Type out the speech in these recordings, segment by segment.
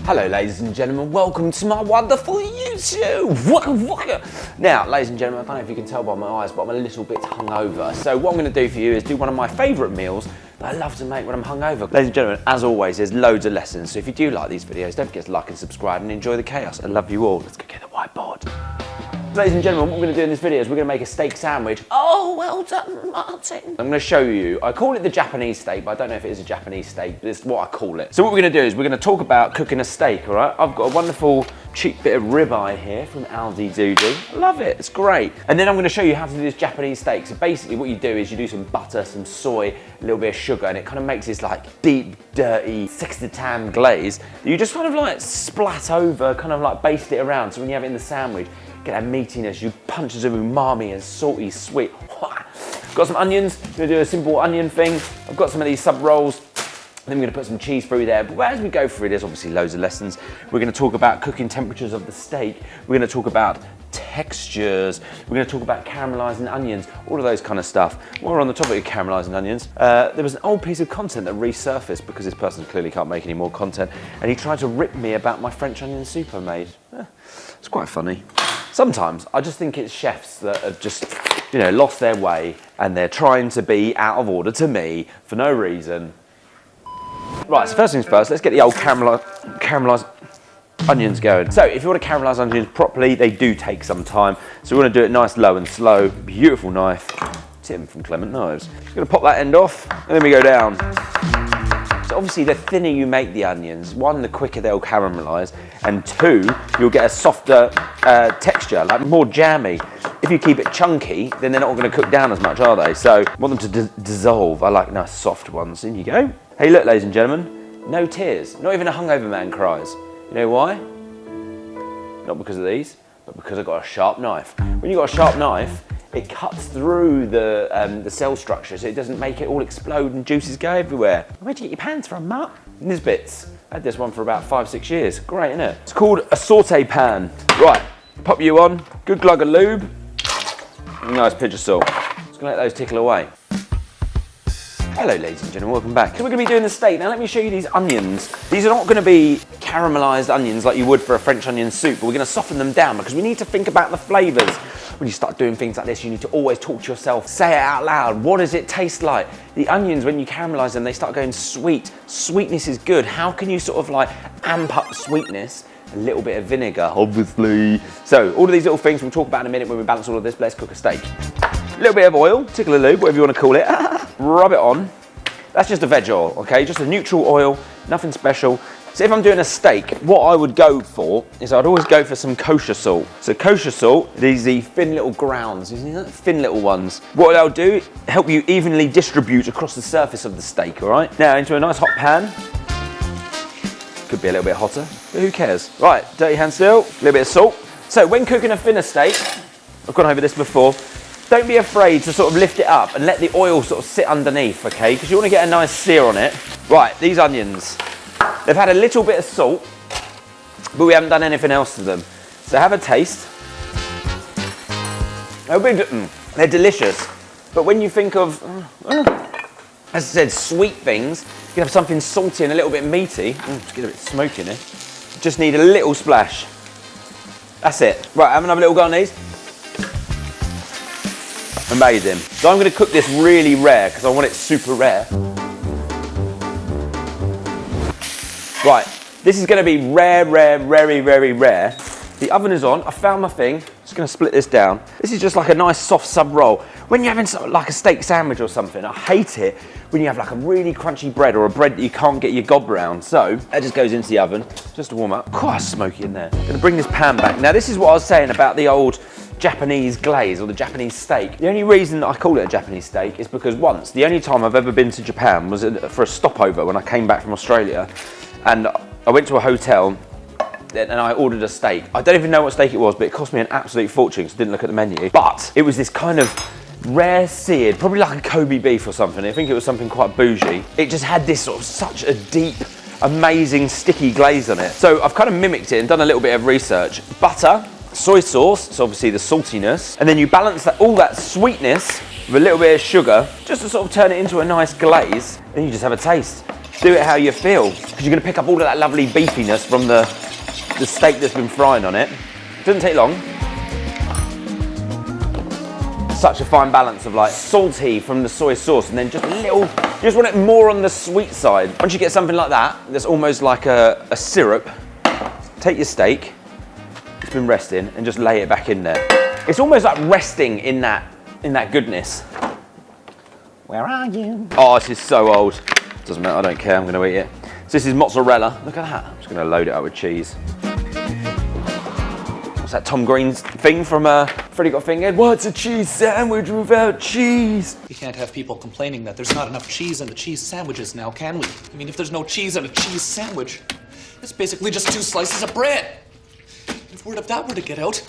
Hello ladies and gentlemen, welcome to my wonderful YouTube. Now ladies and gentlemen, I don't know if you can tell by my eyes, but I'm a little bit hungover. So what I'm going to do for you is do one of my favourite meals that I love to make when I'm hungover. Ladies and gentlemen, as always, there's loads of lessons. So if you do like these videos, don't forget to like and subscribe and enjoy the chaos. I love you all. Let's go get the whiteboard. Ladies and gentlemen, what we're going to do in this video is we're going to make a steak sandwich. Oh, well done, Martin. I'm going to show you, I call it the Japanese steak, but I don't know if it is a Japanese steak, but it's what I call it. So what we're going to do is we're going to talk about cooking a steak, all right? I've got a wonderful cheap bit of ribeye here from Aldi Doody. I love it, it's great. And then I'm going to show you how to do this Japanese steak. So basically what you do is you do some butter, some soy, a little bit of sugar, and it kind of makes this like deep, dirty, sextutan glaze that you just kind of like splat over, kind of like baste it around. So when you have it in the sandwich, get that meatiness, you punch some umami and salty, sweet. Got some onions, I'm gonna do a simple onion thing. I've got some of these sub rolls. Then we're gonna put some cheese through there. But as we go through, there's obviously loads of lessons. We're gonna talk about cooking temperatures of the steak. We're gonna talk about textures. We're gonna talk about caramelizing onions, all of those kind of stuff. While we're on the topic of caramelizing onions, there was an old piece of content that resurfaced because this person clearly can't make any more content, and he tried to rip me about my French onion soup I made. It's quite funny. Sometimes I just think it's chefs that have just, you know, lost their way and they're trying to be out of order to me for no reason. Right, so first things first, let's get the old caramelized onions going. So if you want to caramelize onions properly, they do take some time. So we want to do it nice, low and slow. Beautiful knife. Tim from Clement Knives. Just going to pop that end off and then we go down. So obviously the thinner you make the onions, one, the quicker they'll caramelize, and two, you'll get a softer texture, like more jammy. If you keep it chunky, then they're not going to cook down as much, are they? So I want them to dissolve. I like nice soft ones. In you go. Hey look, ladies and gentlemen, no tears. Not even a hungover man cries. You know why? Not because of these, but because I've got a sharp knife. When you've got a sharp knife, it cuts through the cell structure, so it doesn't make it all explode and juices go everywhere. Where'd you get your pans from, Mark? Nisbets. I had this one for about 5-6 years. Great, isn't it? It's called a saute pan. Right, pop you on, good glug of lube, nice pinch of salt. Just gonna let those tickle away. Hello ladies and gentlemen, welcome back. So we're gonna be doing the steak. Now let me show you these onions. These are not gonna be caramelized onions like you would for a French onion soup, but we're gonna soften them down because we need to think about the flavors. When you start doing things like this, you need to always talk to yourself, say it out loud. What does it taste like? The onions, when you caramelize them, they start going sweet. Sweetness is good. How can you sort of like amp up sweetness? A little bit of vinegar, obviously. So all of these little things we'll talk about in a minute when we balance all of this, but let's cook a steak. A little bit of oil, tickle of lube, whatever you want to call it. Rub it on. That's just a veg oil, okay? Just a neutral oil, nothing special. So if I'm doing a steak, what I would go for is I'd always go for some kosher salt. So kosher salt, these are the thin little grounds, thin little ones. What they'll do, help you evenly distribute across the surface of the steak, all right? Now into a nice hot pan. Could be a little bit hotter, but who cares? Right, dirty hand still, a little bit of salt. So when cooking a thinner steak, I've gone over this before, don't be afraid to sort of lift it up and let the oil sort of sit underneath, okay? Because you want to get a nice sear on it. Right, these onions. They've had a little bit of salt, but we haven't done anything else to them. So have a taste. They're delicious, but when you think of, as I said, sweet things, you can have something salty and a little bit meaty. Just get a bit smoky in it. Just need a little splash. That's it. Right, have another little go on these. Amazing. So I'm going to cook this really rare because I want it super rare. Right, this is going to be rare, very, very rare. The oven is on. I found my thing. Just going to split this down. This is just like a nice soft sub roll. When you're having something like a steak sandwich or something, I hate it when you have like a really crunchy bread or a bread that you can't get your gob around. So that just goes into the oven just to warm up. Quite smoky in there. I'm going to bring this pan back. Now this is what I was saying about the old Japanese glaze or the Japanese steak. The only reason I call it a Japanese steak is because once, the only time I've ever been to Japan was for a stopover when I came back from Australia, and I went to a hotel and I ordered a steak. I don't even know what steak it was, but it cost me an absolute fortune because I didn't look at the menu. But it was this kind of rare seared, probably like a Kobe beef or something. I think it was something quite bougie. It just had this sort of such a deep, amazing sticky glaze on it. So I've kind of mimicked it and done a little bit of research. Butter, soy sauce, so obviously the saltiness, and then you balance that, all that sweetness with a little bit of sugar, just to sort of turn it into a nice glaze. Then you just have a taste. Do it how you feel, because you're gonna pick up all of that lovely beefiness from the steak that's been frying on it. Doesn't take long. Such a fine balance of like salty from the soy sauce and then just a little, you just want it more on the sweet side. Once you get something like that, that's almost like a syrup, take your steak, it's been resting, and just lay it back in there. It's almost like resting in that goodness. Where are you? Oh, this is so old. Doesn't matter, I don't care, I'm gonna eat it. So this is mozzarella, look at that. I'm just gonna load it up with cheese. What's that Tom Green's thing from Freddy Got Fingered? What's a cheese sandwich without cheese? We can't have people complaining that there's not enough cheese in the cheese sandwiches now, can we? I mean, if there's no cheese in a cheese sandwich, it's basically just 2 slices of bread. If word of that were to get out,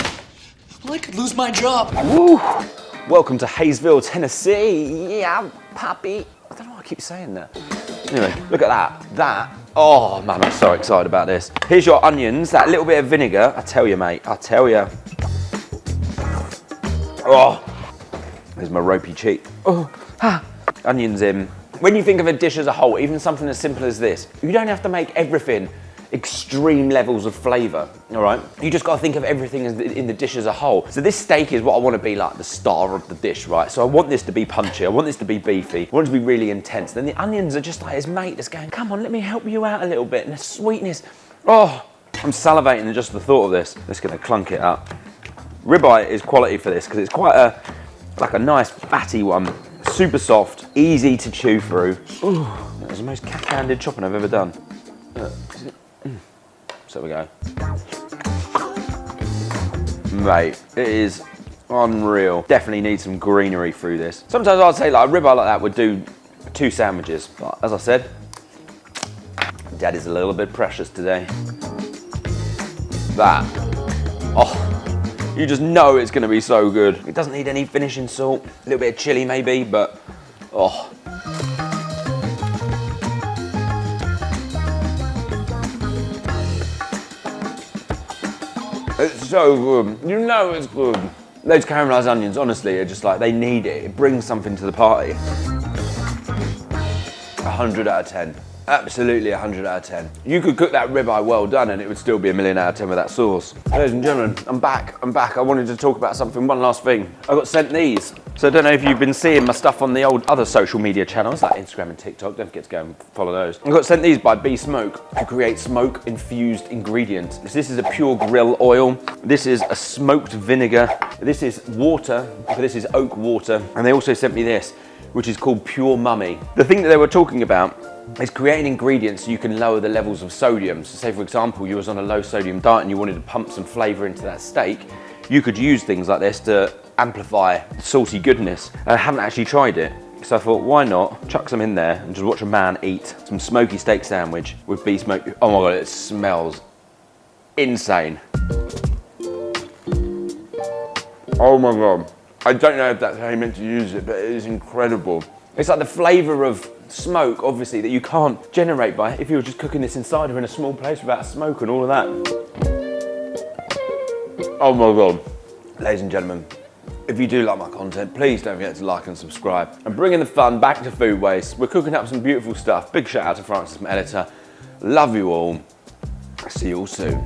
well, I could lose my job. Woo! Welcome to Hayesville, Tennessee. Yeah, puppy. I don't know why I keep saying that. Anyway, look at that. Oh man, I'm so excited about this. Here's your onions, that little bit of vinegar. I tell you, mate, I tell you. Oh, there's my ropey cheek. Oh, ha. Onions in. When you think of a dish as a whole, even something as simple as this, you don't have to make everything extreme levels of flavour, all right? You just got to think of everything in the dish as a whole. So this steak is what I want to be like the star of the dish, right? So I want this to be punchy, I want this to be beefy, I want it to be really intense. Then the onions are just like his mate that's going, come on, let me help you out a little bit. And the sweetness, oh, I'm salivating at just the thought of this. Just going to clunk it up. Ribeye is quality for this because it's quite like a nice fatty one. Super soft, easy to chew through. Ooh, that was the most cat-handed chopping I've ever done. So we go. Mate, it is unreal. Definitely need some greenery through this. Sometimes I'd say like a ribeye like that would do 2 sandwiches. But as I said, Daddy's a little bit precious today. That, oh, you just know it's gonna be so good. It doesn't need any finishing salt, a little bit of chili maybe, but oh. It's so good. You know it's good. Those caramelized onions, honestly, are just like, they need it. It brings something to the party. 100 out of 10. Absolutely 100 out of 10. You could cook that ribeye well done and it would still be a million out of 10 with that sauce. Ladies and gentlemen, I'm back. I wanted to talk about something, one last thing. I got sent these. So I don't know if you've been seeing my stuff on the old other social media channels like Instagram and TikTok. Don't forget to go and follow those. I got sent these by Bee Smoke to create smoke infused ingredients. This is a pure grill oil. This is a smoked vinegar. This is water. This is oak water. And they also sent me this, which is called Pure Mummy. The thing that they were talking about is creating ingredients so you can lower the levels of sodium. So say for example, you was on a low sodium diet and you wanted to pump some flavor into that steak, you could use things like this to amplify salty goodness. I haven't actually tried it, so I thought, why not chuck some in there and just watch a man eat some smoky steak sandwich with Bee Smoke. Oh my God, it smells insane. Oh my God. I don't know if that's how you meant to use it, but it is incredible. It's like the flavor of smoke, obviously, that you can't generate by if you were just cooking this inside or in a small place without smoke and all of that. Oh my God. Ladies and gentlemen, if you do like my content, please don't forget to like and subscribe. And bringing the fun back to food waste. We're cooking up some beautiful stuff. Big shout out to Francis, my editor. Love you all. See you all soon.